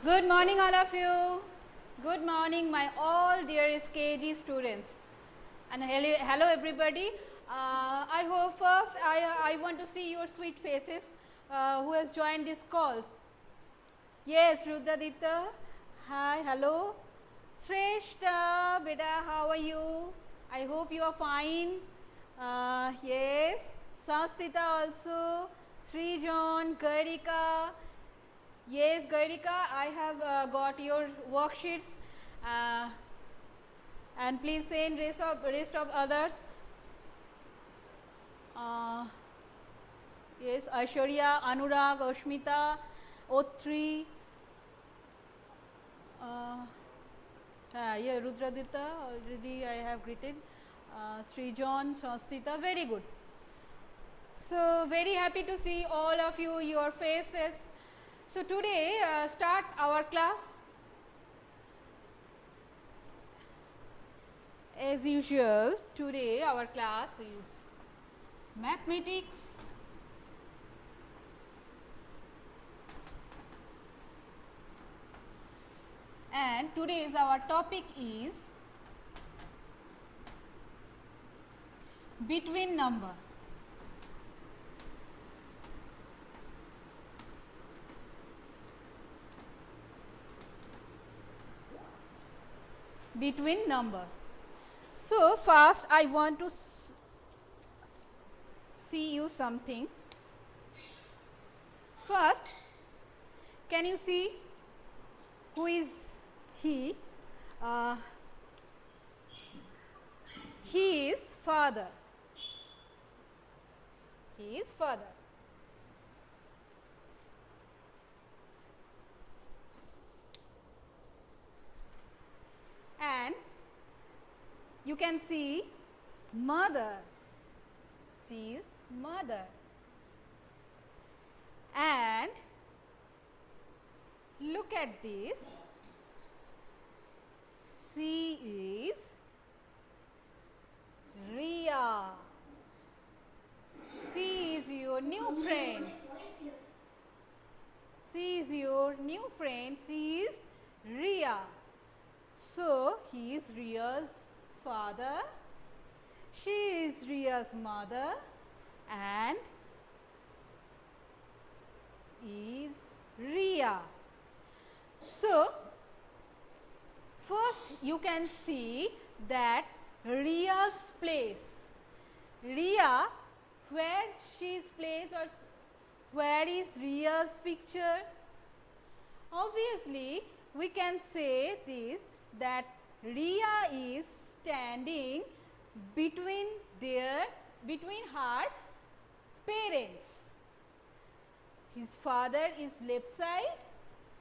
Good morning all of you. Good morning my all dearest KG students. And hello everybody. I hope first I want to see your sweet faces who has joined this call. Yes, Rudradita. Hi, hello. Shreshta, beta, how are you? I hope you are fine. Yes, Sanstita also. Srijan, Garika. Yes, Gaurika, I have got your worksheets and please send rest of others. Yes, Aishwarya, Anurag, Ashmita, Otri, yeah, Rudradita already I have greeted. Srijan, Sanstita, very good. So very happy to see all of you, your faces. So today start our class. As usual, today our class is mathematics. And today's our topic is between number. Between number. So first I want to see you something. First, can you see who is he? He is father. He is father. And you can see mother. She is mother. And look at this. She is Ria. She is your new friend. She is your new friend. She is Ria. So he is Ria's father. She is Ria's mother. And is Ria. So first you can see that Ria's place. Ria, where she is placed or where is Ria's picture? Obviously we can say this, that Ria is standing between her parents. His father is left side,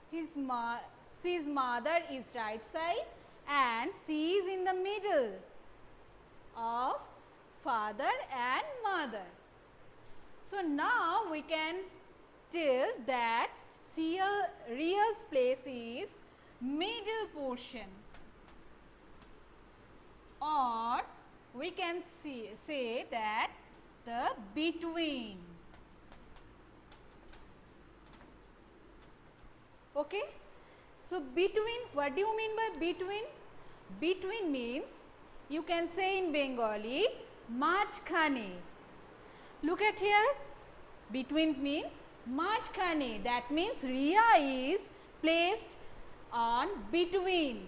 his mother is right side, and she is in the middle of father and mother. So now we can tell that Ria's place is middle portion, or we can say that the between. Okay. So between, what do you mean by between? Between means, you can say in Bengali, majkhane. Look at here, between means majkhane. That means Ria is placed on between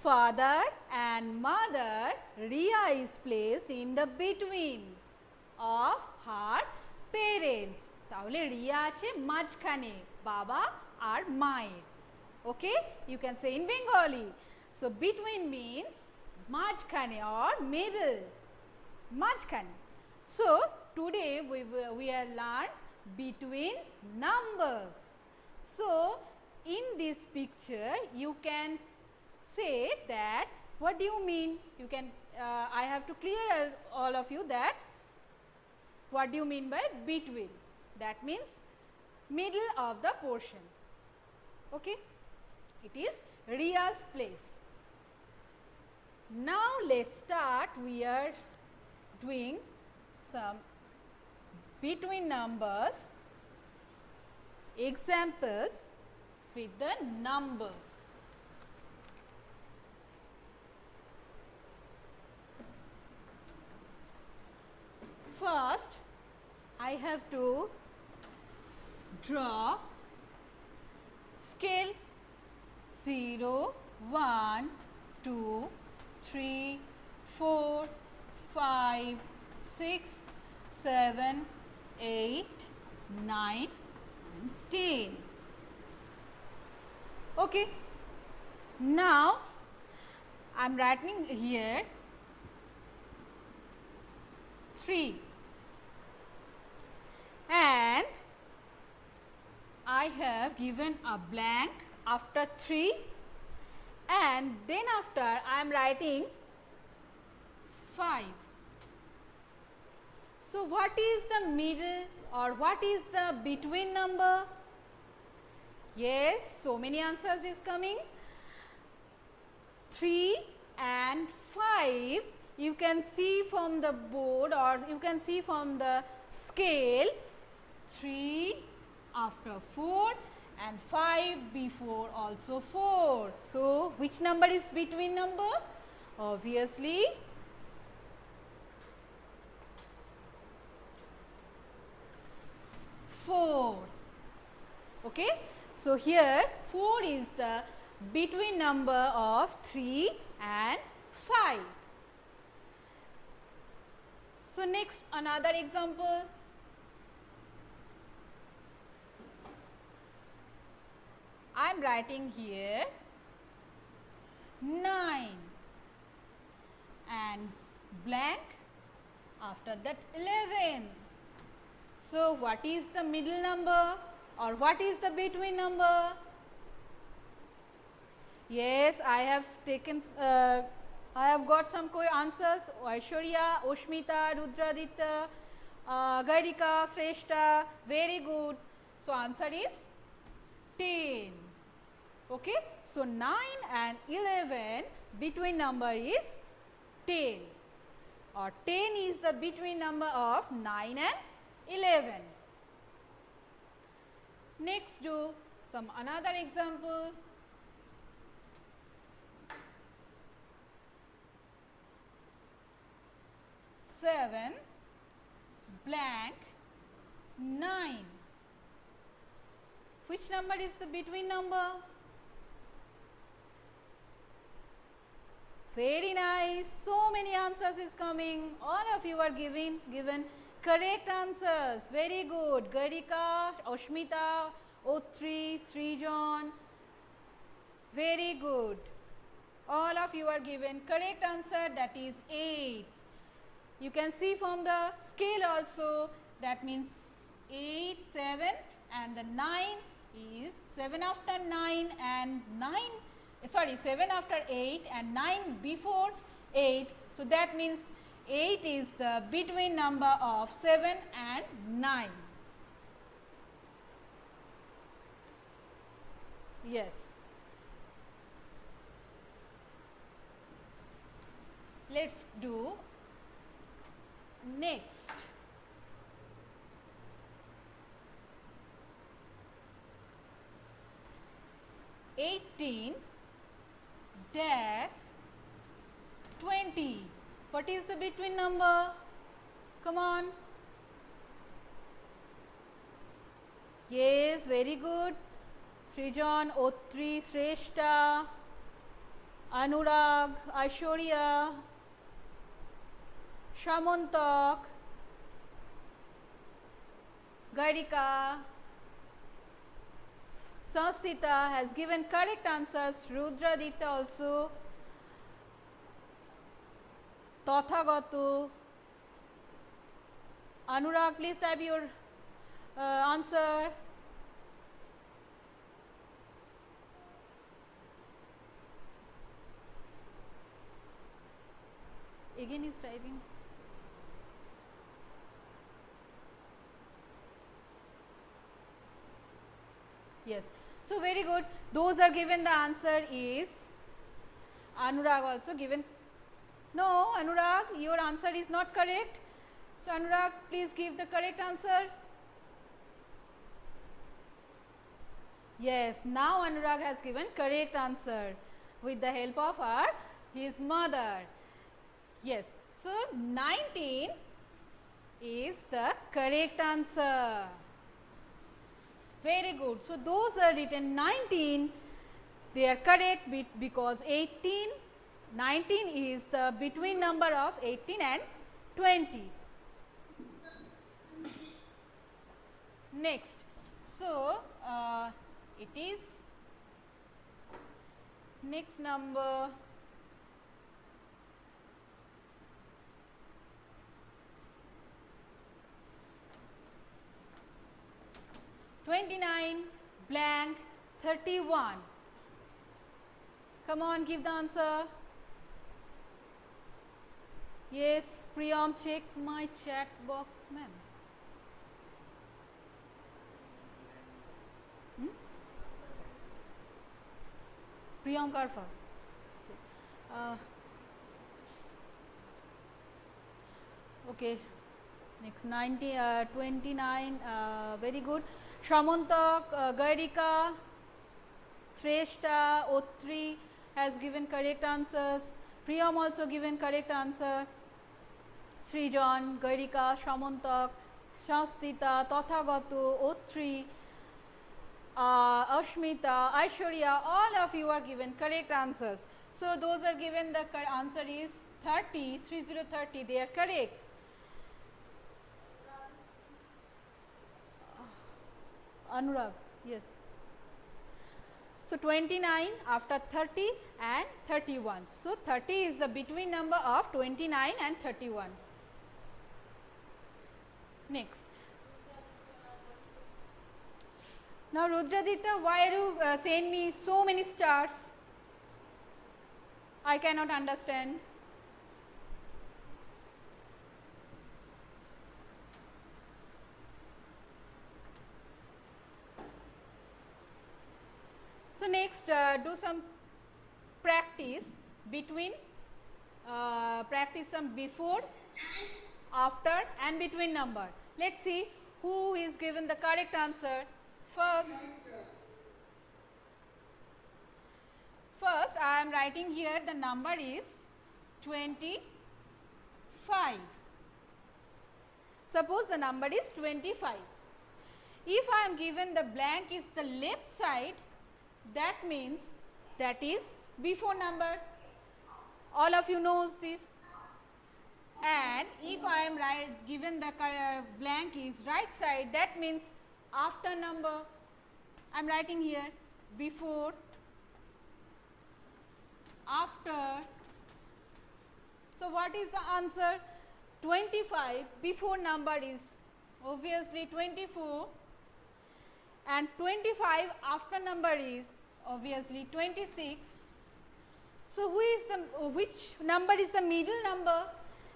father and mother. Ria is placed in the between of her parents. তাহলে রিয়া আছে মাঝখানে বাবা আর মায়ের. Okay, you can say in Bengali. So between means মাঝখানে or middle, মাঝখানে. So today we will learn between numbers. So in this picture you can say that, what do you mean? You can I have to clear all of you that what do you mean by between? That means middle of the portion. Okay, it is Ria's place. Now let's start. We are doing some between numbers examples with the numbers. First, I have to draw scale 0, 1, 2, 3, 4, 5, 6, 7, 8, 9 and 10. Okay. Now, I am writing here 3 and I have given a blank after 3 and then after I am writing 5. So, what is the middle or what is the between number? Yes, so many answers is coming. 3 and 5 you can see from the board or you can see from the scale 3 after 4 and 5 before also 4. So, which number is between number? Obviously, 4. Okay. So, here 4 is the between number of 3 and 5. So, next another example. I am writing here 9 and blank after that 11. So, what is the middle number or what is the between number? Yes, I have taken I have got some answers. Aishwarya, Oshmita, Rudraditya, Gairika, Shrestha, very good. So, answer is 10. Okay. So, 9 and 11 between number is 10 or 10 is the between number of 9 and 11. Next, do some another example. Seven blank 9. Which number is the between number? Very nice. So many answers is coming. All of you are given correct answers. Very good. Gairika, Oshmita, O3, Srijan. Very good. All of you are given correct answer, that is 8. You can see from the scale also, that means 8, 7 and the 9 is 7 after 9 and 9, sorry 7 after 8 and 9 before 8. So, that means 8 is the between number of 7 and 9. Yes. Let us do next. (18) dash 20. What is the between number? Come on. Yes, very good. Srijan, O3, Shrestha, Anurag, Aishwarya, Shamantak, Gairika, Sanstita has given correct answers. Rudraditya also. Tathagata. Anurag, please type your answer. Again is typing. Yes. So, very good. Those are given, the answer is Anurag also given. No, Anurag, your answer is not correct. So, Anurag, please give the correct answer. Yes, now Anurag has given correct answer with the help of his mother. Yes, so 19 is the correct answer. Very good. So those are written 19, they are correct because 18, 19 is the between number of 18 and 20. Next, so it is next number 29 blank 31. Come on, give the answer. Yes, Priyam, check my chat box, ma'am. Priyam Karfa. Okay, next 29, very good. Shamantak, Gairika, Shrestha, Otri has given correct answers. Priyam also given correct answer. Srijan, Gairika, Shamantak, Shastita, Tathagato, Otri, Ashmita, Aishwarya, all of you are given correct answers. So those are given, the answer is 30, 30, they are correct. Anurag, yes. So 29 after 30 and 31. So 30 is the between number of 29 and 31. Next. Now Rudradita, why are you sending me so many stars? I cannot understand. So next, do some practice between, practice some before, after and between number. Let's see who is given the correct answer. First I am writing here the number is 25. Suppose the number is 25. If I am given the blank is the left side, that means that is before number. All of you knows this. And if I am given the blank is right side, that means after number. I am writing here before, after. So what is the answer? 25 before number is obviously 24, and 25 after number is obviously 26. So who is the, which number is the middle number?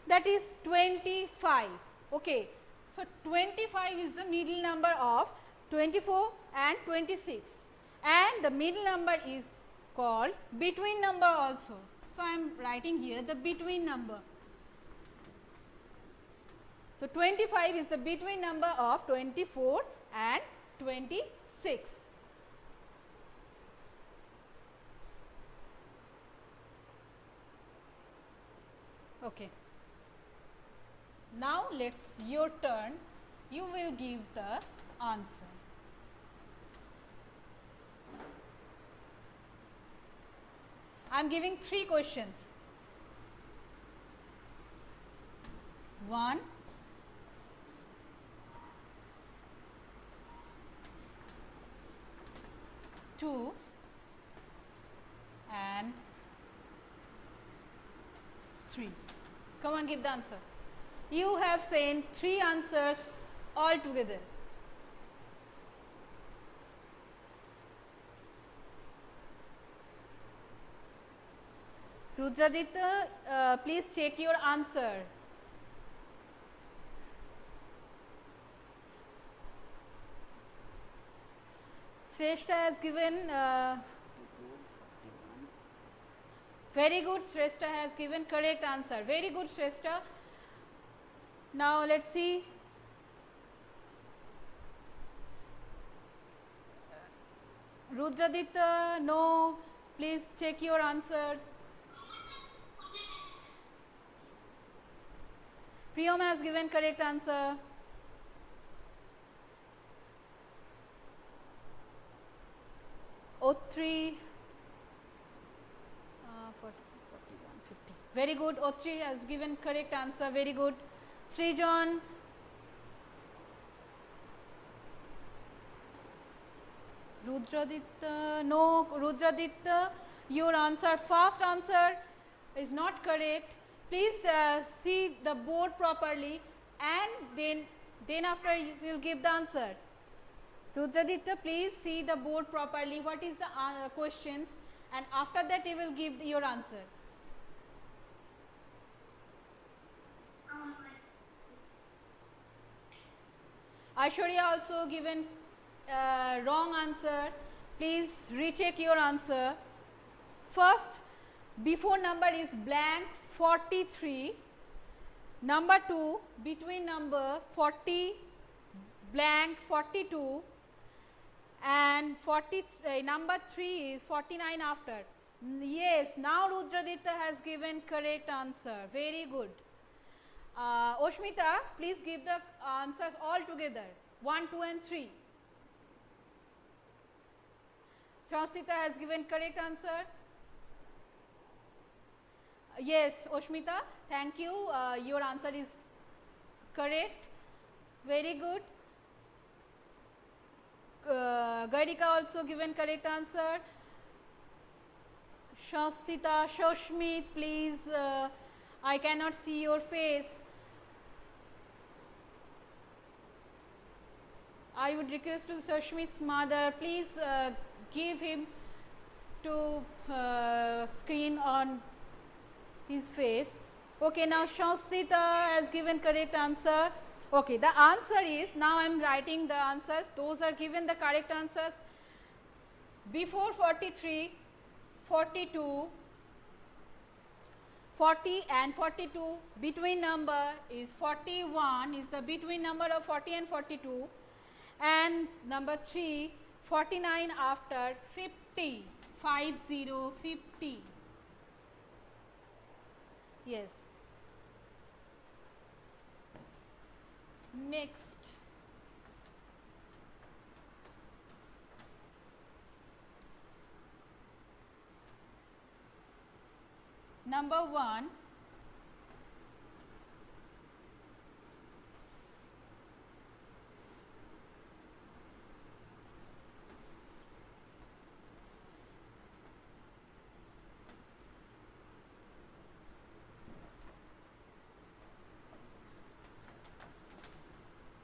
That is 25. Okay. So 25 is the middle number of 24 and 26, and the middle number is called between number also. So I am writing here the between number. So 25 is the between number of 24 and 26. Okay. Now let's your turn. You will give the answer. I am giving 3 questions. 1, 2 and 3. Come on, give the answer. You have sent 3 answers all together. Rudradita, please check your answer. Shrestha has given, very good, Shrestha has given correct answer. Very good, Shrestha. Now let's see. Rudraditya, no. Please check your answers. Priyam has given correct answer. O3, 40, 41, 50. Very good. O3 has given correct answer. Very good. Srijan. Rudraditya, no. Rudraditya, your answer, first answer is not correct. Please see the board properly, and then after you will give the answer. Rudraditya, please see the board properly. What is the questions, and after that you will give your answer. Aishwarya also given wrong answer. Please recheck your answer. First, before number is blank 43. Number 2, between number 40 blank 42, and number 3 is 49 after. Yes, now Rudraditya has given correct answer. Very good. Oshmita, please give the answers all together, 1, 2 and 3. Shastita has given correct answer. Yes, Oshmita, thank you. Your answer is correct. Very good. Gaurika also given correct answer. Shastita, Shoshmit, please, I cannot see your face. I would request to Shoshmit's mother, please give him to screen on his face. Okay, now Shastita has given correct answer. Okay, the answer is, now I am writing the answers. Those are given the correct answers. Before 43, 42, 40 and 42, between number is 41, is the between number of 40 and 42, and number 3, 49 after 50, 50. Yes. Next. Number 1.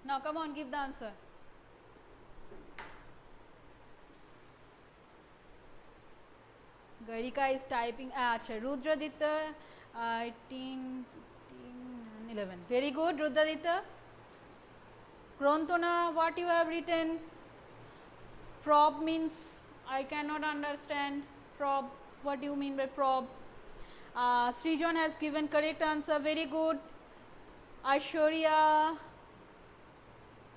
Now come on, give the answer. Garika is typing. Acha, Rudraditya, 18, 15, 11. Very good, Rudraditya. Grantona, what you have written? Prob means, I cannot understand. Prob, what do you mean by prob? Srijan has given correct answer. Very good. Aishwarya,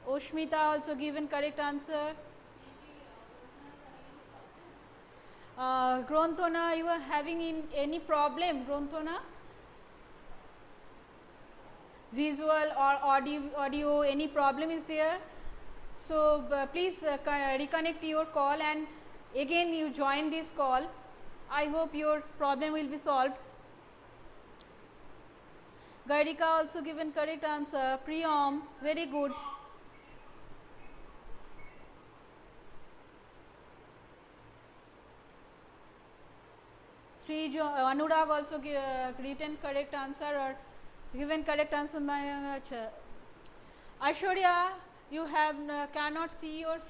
Oshmita also given correct answer. Granthona, you are having any problem, Granthona? Visual or audio, any problem is there? So please reconnect your call and again you join this call. I hope your problem will be solved. Gaurika also given correct answer. Priyam, very good. Anurag also written correct answer or given correct answer. Aishwarya, you have cannot see your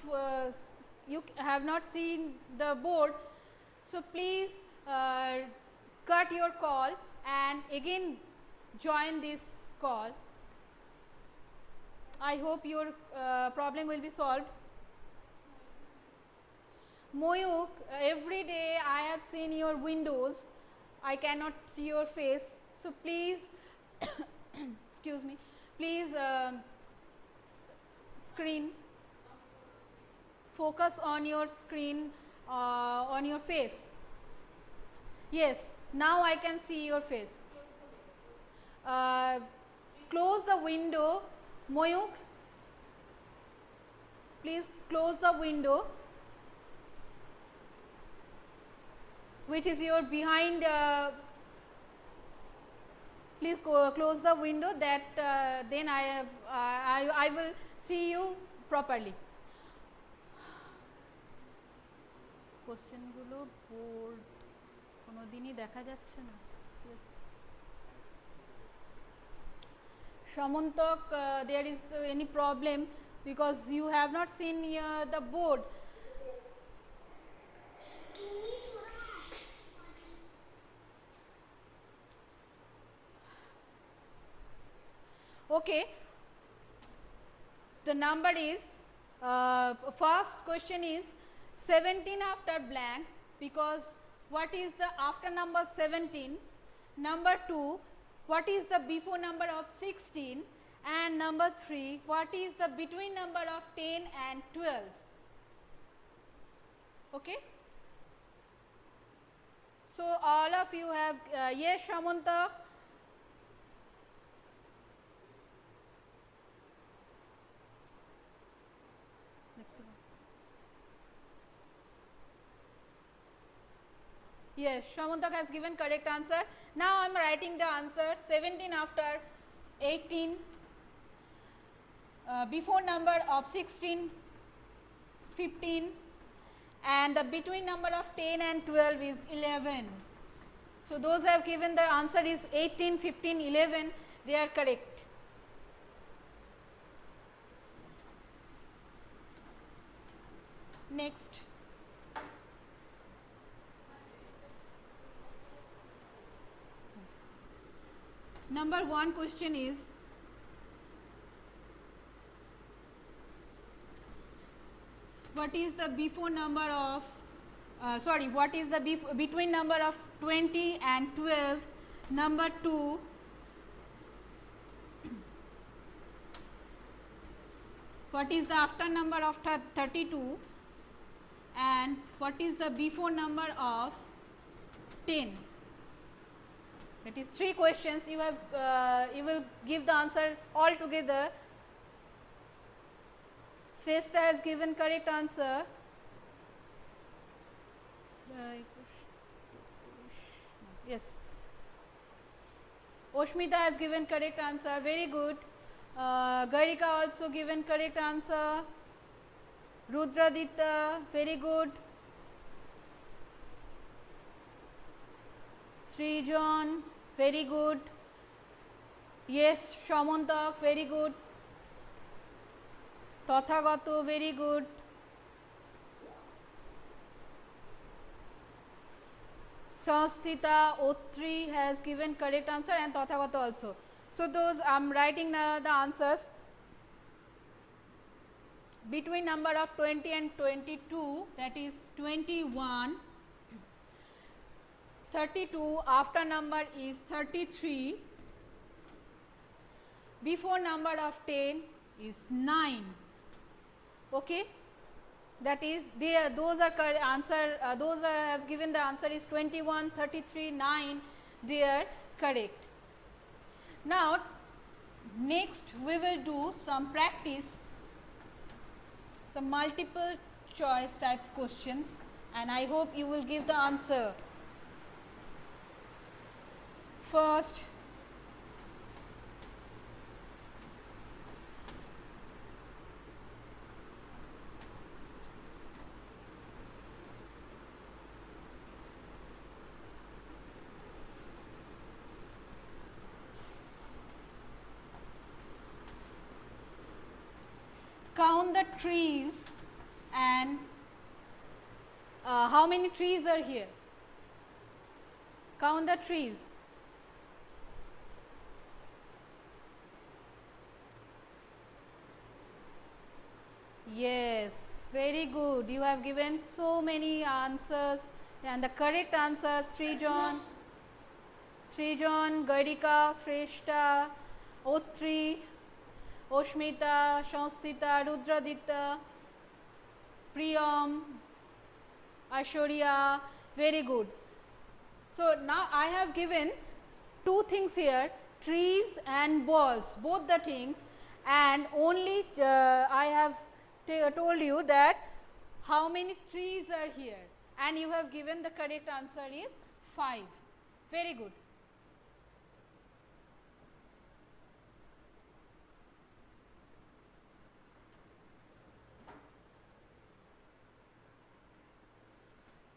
you have not seen the board, so please cut your call and again join this call. I hope your problem will be solved. Moyuk, every day I have seen your windows. I cannot see your face. So please, excuse me, please screen. Focus on your screen on your face? Yes, now I can see your face. Close the window. Moyuk, please close the window, which is your behind. Please close the window, that then I will see you properly. Question gulo board কোনো দিনই দেখা যাচ্ছে না. Yes. Shamantak, there is any problem because you have not seen the board. Okay, the number is first question is 17 after blank, because what is the after number 17? Number 2, what is the before number of 16? And number 3, what is the between number of 10 and 12? Okay. So all of you have yes, Shamanta. Yes, Shamantak has given correct answer. Now I am writing the answer. 17 after 18, before number of 16, 15, and the between number of 10 and 12 is 11. So those have given the answer is 18, 15, 11. They are correct. Next. Number 1 question is, what is the before number of what is the between number of 20 and 12? Number 2, what is the after number of 32? And what is the before number of 10? That is 3 questions. You have you will give the answer all together. Shrestha has given correct answer. Yes. Oshmita has given correct answer. Very good. Garika also given correct answer. Rudradita, very good. Srijan, very good. Yes, Shamantak, very good. Tathagato, very good. Sanstita, Otri has given correct answer, and Tathagato also. So those I am writing the answers. Between number of 20 and 22, that is 21. 32 after number is 33. Before number of 10 is 9. Okay, that is those are answer. Those have given the answer is 21, 33, 9. They are correct. Now next we will do some practice, some multiple choice types questions, and I hope you will give the answer. First, count the trees and how many trees are here? Count the trees. Yes, very good. You have given so many answers, and the correct answer Srijan, Garika, Shrestha, Otri, Oshmita, Sanstita, Rudradita, Priyam, Aishwarya, very good. So now I have given two things here, trees and balls, both the things, and only I have told you that how many trees are here, and you have given the correct answer is 5. Very good.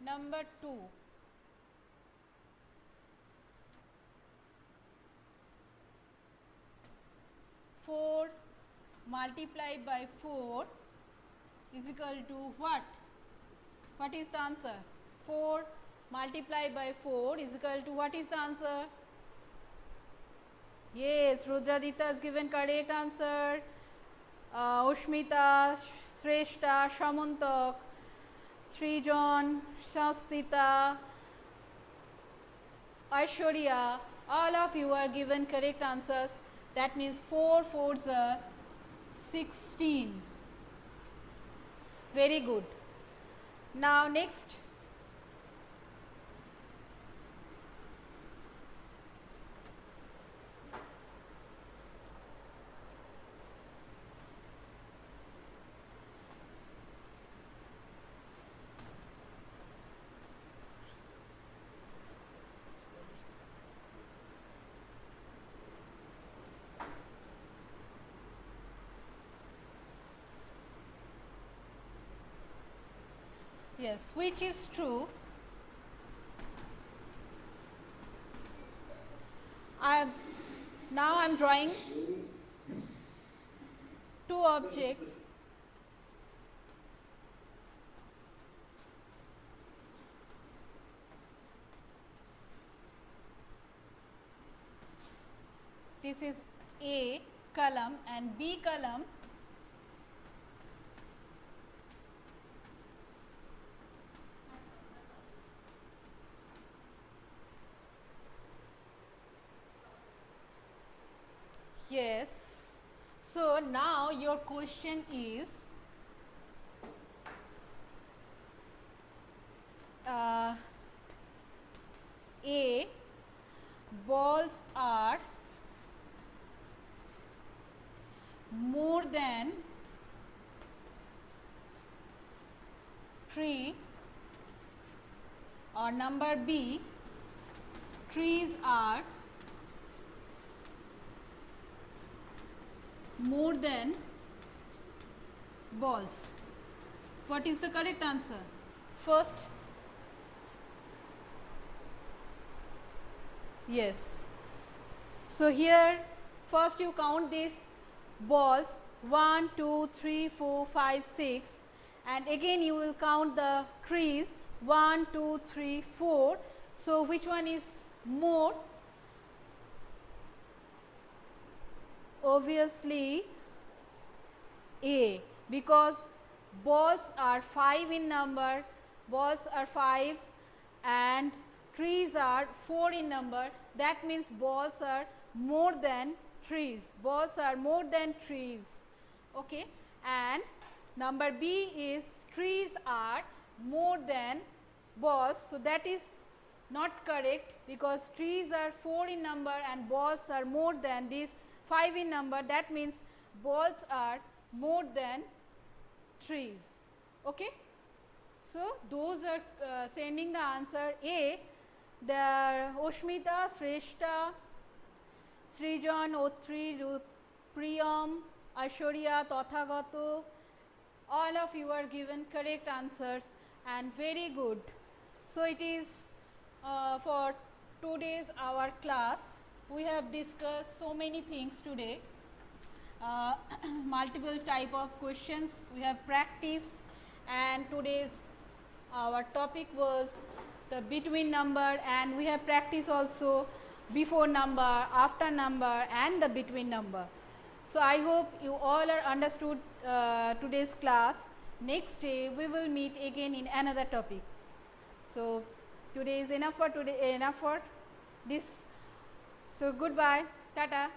Number 2. Four multiplied by 4 is equal to what? What is the answer? 4 multiplied by 4 is equal to what is the answer? Yes, Rudradita has given correct answer. Ushmita, Shrestha, Shamantak, Srijan, Shastita, Aishwarya, all of you are given correct answers. That means 4 4s are 16. Very good. Now next. Yes, which is true. Now I am drawing two objects. This is A column and B column. Yes. So now your question is A, balls are more than 3, or number B, trees are more than balls. What is the correct answer? First, yes. So here first you count these balls 1, 2, 3, 4, 5, 6, and again you will count the trees 1, 2, 3, 4. So which one is more? Obviously A, because balls are 5 in number, balls are 5s and trees are 4 in number. That means balls are more than trees. Balls are more than trees. Okay, and number B is trees are more than balls. So that is not correct, because trees are 4 in number and balls are more than these 5 in number. That means balls are more than trees. Okay. So those are sending the answer A. The Ushmita, Shrestha, Srijan, Otri, Priyam, Aishwarya, Tathagato, all of you are given correct answers, and very good. So it is for today's our class. We have discussed so many things today. Multiple type of questions we have practiced, and today's our topic was the between number, and we have practiced also before number, after number, and the between number. So I hope you all are understood today's class. Next day we will meet again in another topic. So today is enough for today, enough for this. So goodbye, tata.